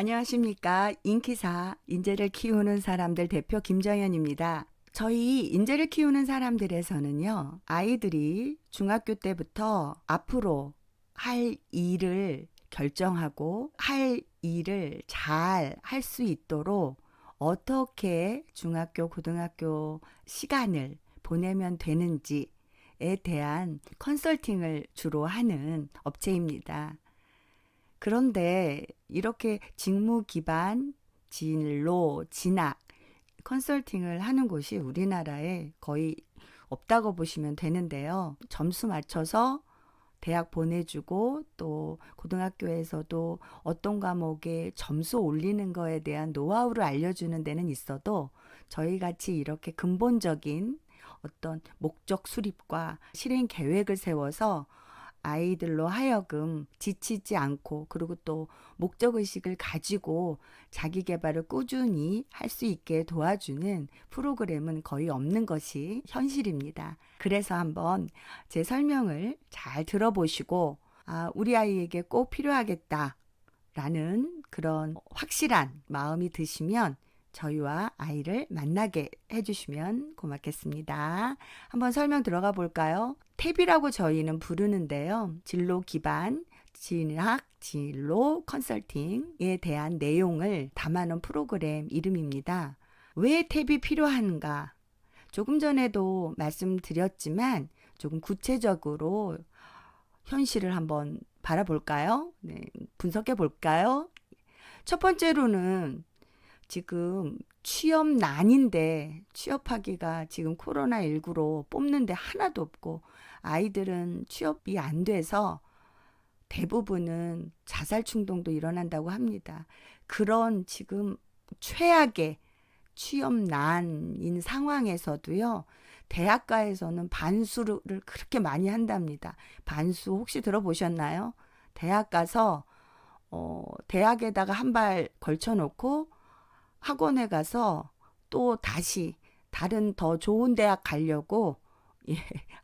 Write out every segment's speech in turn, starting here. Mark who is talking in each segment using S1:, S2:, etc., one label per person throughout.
S1: 안녕하십니까. 인기사, 인재를 키우는 사람들 대표 김정현입니다. 저희 인재를 키우는 사람들에서는요, 아이들이 중학교 때부터 앞으로 할 일을 결정하고 할 일을 잘 할 수 있도록 어떻게 중학교, 고등학교 시간을 보내면 되는지에 대한 컨설팅을 주로 하는 업체입니다. 그런데 이렇게 직무 기반 진로, 진학, 컨설팅을 하는 곳이 우리나라에 거의 없다고 보시면 되는데요. 점수 맞춰서 대학 보내주고 또 고등학교에서도 어떤 과목에 점수 올리는 거에 대한 노하우를 알려주는 데는 있어도 저희 같이 이렇게 근본적인 어떤 목적 수립과 실행 계획을 세워서 아이들로 하여금 지치지 않고 그리고 또 목적의식을 가지고 자기 개발을 꾸준히 할 수 있게 도와주는 프로그램은 거의 없는 것이 현실입니다. 그래서 한번 제 설명을 잘 들어보시고 우리 아이에게 꼭 필요하겠다 라는 그런 확실한 마음이 드시면 저희와 아이를 만나게 해주시면 고맙겠습니다. 한번 설명 들어가 볼까요? 탭이라고 저희는 부르는데요. 진로 기반, 진학, 진로 컨설팅에 대한 내용을 담아놓은 프로그램 이름입니다. 왜 탭이 필요한가? 조금 전에도 말씀드렸지만 조금 구체적으로 현실을 한번 바라볼까요? 네, 분석해 볼까요? 첫 번째로는 지금 취업난인데 취업하기가 지금 코로나19로 뽑는데 하나도 없고 아이들은 취업이 안 돼서 대부분은 자살 충동도 일어난다고 합니다. 그런 지금 최악의 취업난인 상황에서도요, 대학가에서는 반수를 그렇게 많이 한답니다. 반수 혹시 들어보셨나요? 대학 가서 대학에다가 한 발 걸쳐놓고 학원에 가서 또 다시 다른 더 좋은 대학 가려고 예,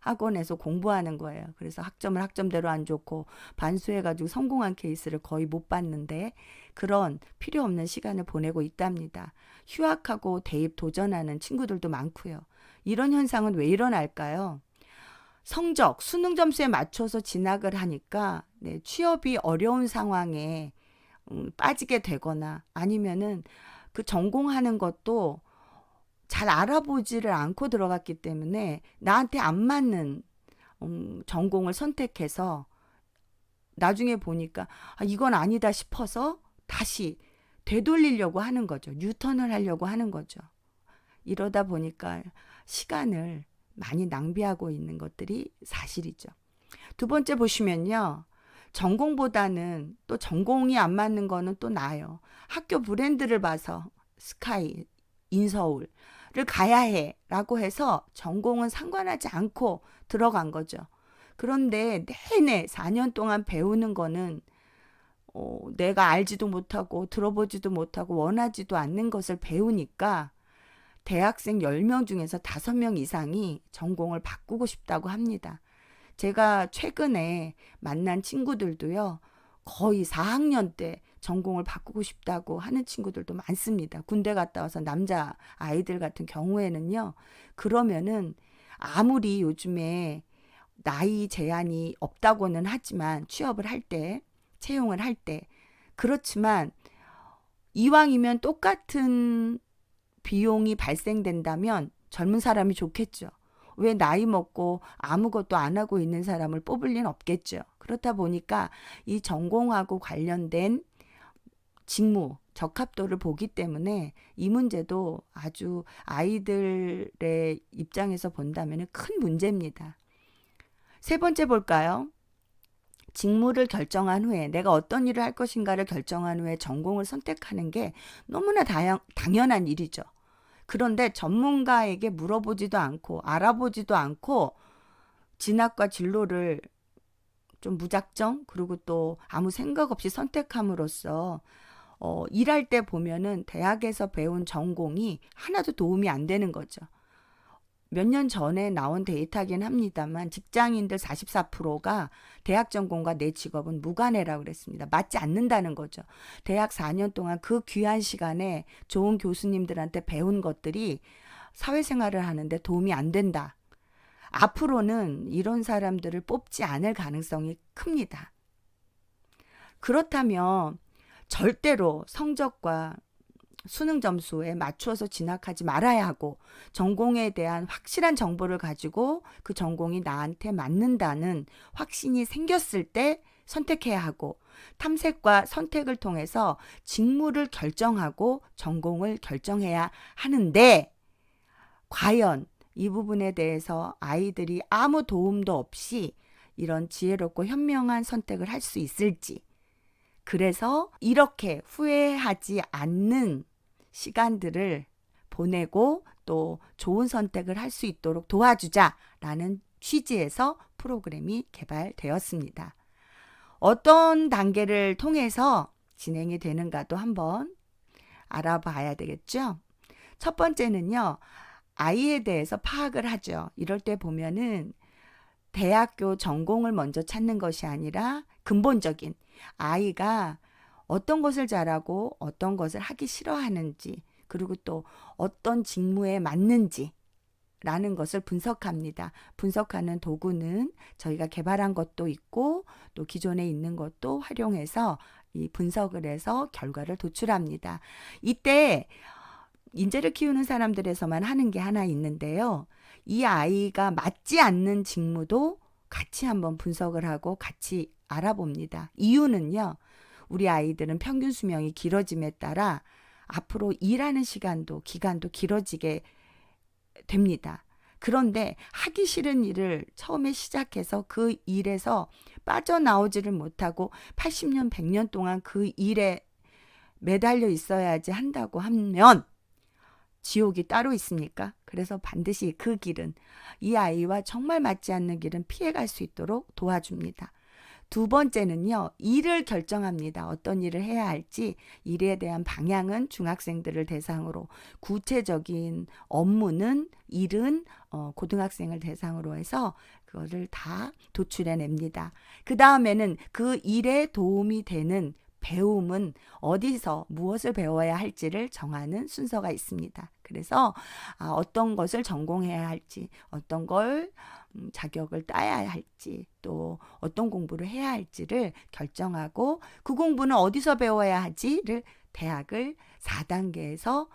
S1: 학원에서 공부하는 거예요. 그래서 학점을 학점대로 안 좋고 반수해가지고 성공한 케이스를 거의 못 봤는데 그런 필요 없는 시간을 보내고 있답니다. 휴학하고 대입 도전하는 친구들도 많고요. 이런 현상은 왜 일어날까요? 성적, 수능 점수에 맞춰서 진학을 하니까 취업이 어려운 상황에 빠지게 되거나 아니면은 그 전공하는 것도 잘 알아보지를 않고 들어갔기 때문에 나한테 안 맞는 전공을 선택해서 나중에 보니까 이건 아니다 싶어서 다시 되돌리려고 하는 거죠. 뉴턴을 하려고 하는 거죠. 이러다 보니까 시간을 많이 낭비하고 있는 것들이 사실이죠. 두 번째 보시면요. 전공보다는 또 전공이 안 맞는 거는 또 나아요. 학교 브랜드를 봐서 스카이, 인서울을 가야 해 라고 해서 전공은 상관하지 않고 들어간 거죠. 그런데 내내 4년 동안 배우는 거는 내가 알지도 못하고 들어보지도 못하고 원하지도 않는 것을 배우니까 대학생 10명 중에서 5명 이상이 전공을 바꾸고 싶다고 합니다. 제가 최근에 만난 친구들도요, 거의 4학년 때 전공을 바꾸고 싶다고 하는 친구들도 많습니다. 군대 갔다 와서 남자 아이들 같은 경우에는요, 그러면은 아무리 요즘에 나이 제한이 없다고는 하지만 취업을 할 때, 채용을 할 때, 그렇지만 이왕이면 똑같은 비용이 발생된다면 젊은 사람이 좋겠죠. 왜 나이 먹고 아무것도 안 하고 있는 사람을 뽑을 리는 없겠죠. 그렇다 보니까 이 전공하고 관련된 직무, 적합도를 보기 때문에 이 문제도 아주 아이들의 입장에서 본다면 큰 문제입니다. 세 번째 볼까요? 직무를 결정한 후에 내가 어떤 일을 할 것인가를 결정한 후에 전공을 선택하는 게 너무나 당연한 일이죠. 그런데 전문가에게 물어보지도 않고 알아보지도 않고 진학과 진로를 좀 무작정 그리고 또 아무 생각 없이 선택함으로써 일할 때 보면은 대학에서 배운 전공이 하나도 도움이 안 되는 거죠. 몇 년 전에 나온 데이터긴 합니다만 직장인들 44%가 대학 전공과 내 직업은 무관해라고 그랬습니다. 맞지 않는다는 거죠. 대학 4년 동안 그 귀한 시간에 좋은 교수님들한테 배운 것들이 사회생활을 하는데 도움이 안 된다. 앞으로는 이런 사람들을 뽑지 않을 가능성이 큽니다. 그렇다면 절대로 성적과 수능 점수에 맞추어서 진학하지 말아야 하고, 전공에 대한 확실한 정보를 가지고 그 전공이 나한테 맞는다는 확신이 생겼을 때 선택해야 하고, 탐색과 선택을 통해서 직무를 결정하고 전공을 결정해야 하는데, 과연 이 부분에 대해서 아이들이 아무 도움도 없이 이런 지혜롭고 현명한 선택을 할 수 있을지, 그래서 이렇게 후회하지 않는 시간들을 보내고 또 좋은 선택을 할 수 있도록 도와주자라는 취지에서 프로그램이 개발되었습니다. 어떤 단계를 통해서 진행이 되는가도 한번 알아봐야 되겠죠. 첫 번째는요, 아이에 대해서 파악을 하죠. 이럴 때 보면은 대학교 전공을 먼저 찾는 것이 아니라 근본적인 아이가 어떤 것을 잘하고 어떤 것을 하기 싫어하는지, 그리고 또 어떤 직무에 맞는지 라는 것을 분석합니다. 분석하는 도구는 저희가 개발한 것도 있고 또 기존에 있는 것도 활용해서 이 분석을 해서 결과를 도출합니다. 이때 인재를 키우는 사람들에서만 하는 게 하나 있는데요. 이 아이가 맞지 않는 직무도 같이 한번 분석을 하고 같이 알아봅니다. 이유는요, 우리 아이들은 평균 수명이 길어짐에 따라 앞으로 일하는 기간도 길어지게 됩니다. 그런데 하기 싫은 일을 처음에 시작해서 그 일에서 빠져나오지를 못하고 80년, 100년 동안 그 일에 매달려 있어야지 한다고 하면 지옥이 따로 있습니까? 그래서 반드시 그 길은, 이 아이와 정말 맞지 않는 길은 피해갈 수 있도록 도와줍니다. 두 번째는요, 일을 결정합니다. 어떤 일을 해야 할지, 일에 대한 방향은 중학생들을 대상으로, 구체적인 업무는, 일은 고등학생을 대상으로 해서 그거를 다 도출해냅니다. 그 다음에는 그 일에 도움이 되는 배움은 어디서 무엇을 배워야 할지를 정하는 순서가 있습니다. 그래서 어떤 것을 전공해야 할지, 어떤 걸 자격을 따야 할지, 또 어떤 공부를 해야 할지를 결정하고, 그 공부는 어디서 배워야 하지를 대학을 4단계에서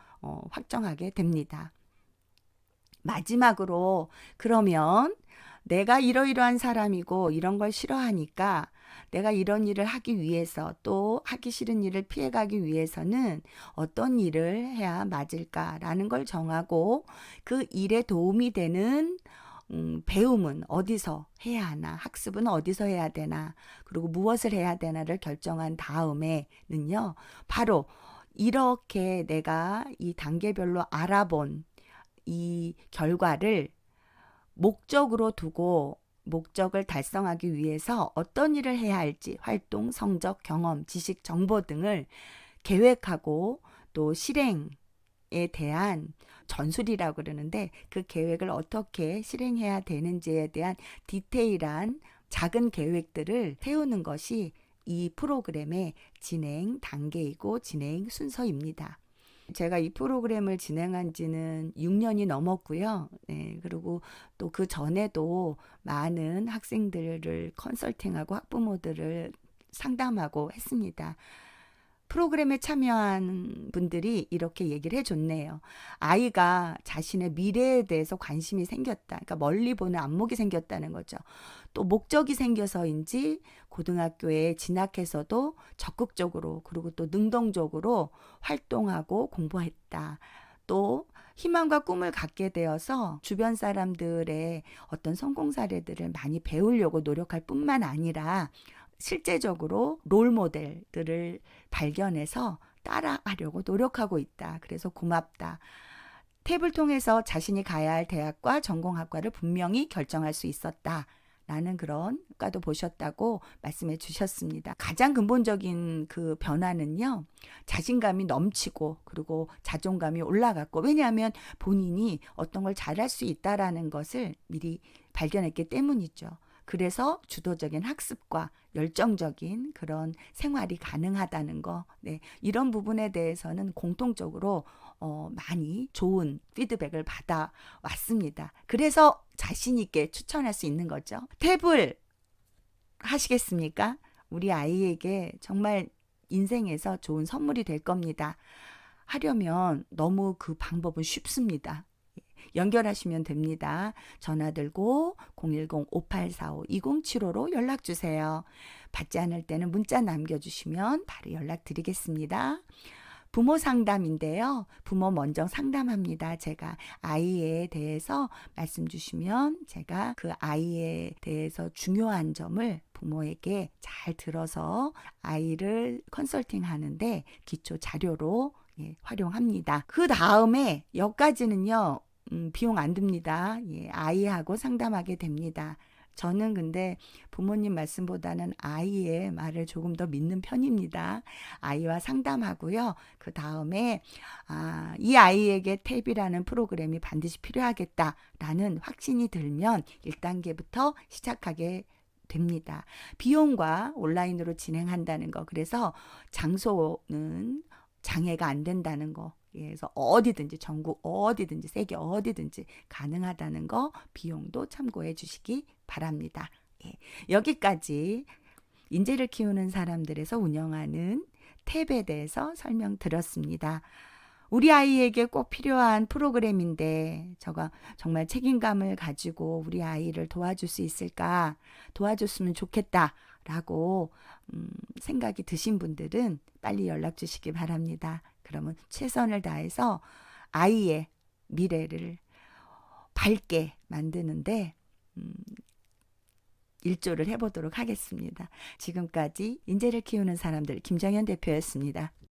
S1: 확정하게 됩니다. 마지막으로, 그러면 내가 이러이러한 사람이고 이런 걸 싫어하니까 내가 이런 일을 하기 위해서, 또 하기 싫은 일을 피해가기 위해서는 어떤 일을 해야 맞을까라는 걸 정하고, 그 일에 도움이 되는 배움은 어디서 해야 하나, 학습은 어디서 해야 되나, 그리고 무엇을 해야 되나를 결정한 다음에는요, 바로 이렇게 내가 이 단계별로 알아본 이 결과를 목적으로 두고, 목적을 달성하기 위해서 어떤 일을 해야 할지, 활동, 성적, 경험, 지식, 정보 등을 계획하고, 또 실행에 대한 전술이라고 그러는데, 그 계획을 어떻게 실행해야 되는지에 대한 디테일한 작은 계획들을 세우는 것이 이 프로그램의 진행 단계이고 진행 순서입니다. 제가 이 프로그램을 진행한 지는 6년이 넘었고요. 네, 그리고 또 그 전에도 많은 학생들을 컨설팅하고 학부모들을 상담하고 했습니다. 프로그램에 참여한 분들이 이렇게 얘기를 해줬네요. 아이가 자신의 미래에 대해서 관심이 생겼다. 그러니까 멀리 보는 안목이 생겼다는 거죠. 또 목적이 생겨서인지 고등학교에 진학해서도 적극적으로, 그리고 또 능동적으로 활동하고 공부했다. 또 희망과 꿈을 갖게 되어서 주변 사람들의 어떤 성공 사례들을 많이 배우려고 노력할 뿐만 아니라 실제적으로 롤 모델들을 발견해서 따라하려고 노력하고 있다. 그래서 고맙다. 탭을 통해서 자신이 가야 할 대학과 전공학과를 분명히 결정할 수 있었다. 라는 그런 효과도 보셨다고 말씀해 주셨습니다. 가장 근본적인 그 변화는요, 자신감이 넘치고 그리고 자존감이 올라갔고, 왜냐하면 본인이 어떤 걸 잘할 수 있다라는 것을 미리 발견했기 때문이죠. 그래서 주도적인 학습과 열정적인 그런 생활이 가능하다는 거, 네, 이런 부분에 대해서는 공통적으로 많이 좋은 피드백을 받아 왔습니다. 그래서 자신 있게 추천할 수 있는 거죠. 탭을 하시겠습니까? 우리 아이에게 정말 인생에서 좋은 선물이 될 겁니다. 하려면 너무 그 방법은 쉽습니다. 연결하시면 됩니다. 전화 들고 010-5845-2075로 연락 주세요. 받지 않을 때는 문자 남겨주시면 바로 연락 드리겠습니다. 부모 상담인데요. 부모 먼저 상담합니다. 제가 아이에 대해서 말씀 주시면 제가 그 아이에 대해서 중요한 점을 부모에게 잘 들어서 아이를 컨설팅 하는데 기초 자료로 활용합니다. 그 다음에 여기까지는요. 비용 안 듭니다. 아이하고 상담하게 됩니다. 저는 근데 부모님 말씀보다는 아이의 말을 조금 더 믿는 편입니다. 아이와 상담하고요. 그 다음에 이 아이에게 탭이라는 프로그램이 반드시 필요하겠다라는 확신이 들면 1단계부터 시작하게 됩니다. 비용과 온라인으로 진행한다는 거. 그래서 장소는 장애가 안 된다는 거. 그래서 어디든지 전국 어디든지 세계 어디든지 가능하다는 거, 비용도 참고해 주시기 바랍니다. 여기까지 인재를 키우는 사람들에서 운영하는 탭에 대해서 설명드렸습니다. 우리 아이에게 꼭 필요한 프로그램인데 저가 정말 책임감을 가지고 우리 아이를 도와줄 수 있을까, 도와줬으면 좋겠다라고 생각이 드신 분들은 빨리 연락 주시기 바랍니다. 그러면 최선을 다해서 아이의 미래를 밝게 만드는데 일조를 해보도록 하겠습니다. 지금까지 인재를 키우는 사람들 김정현 대표였습니다.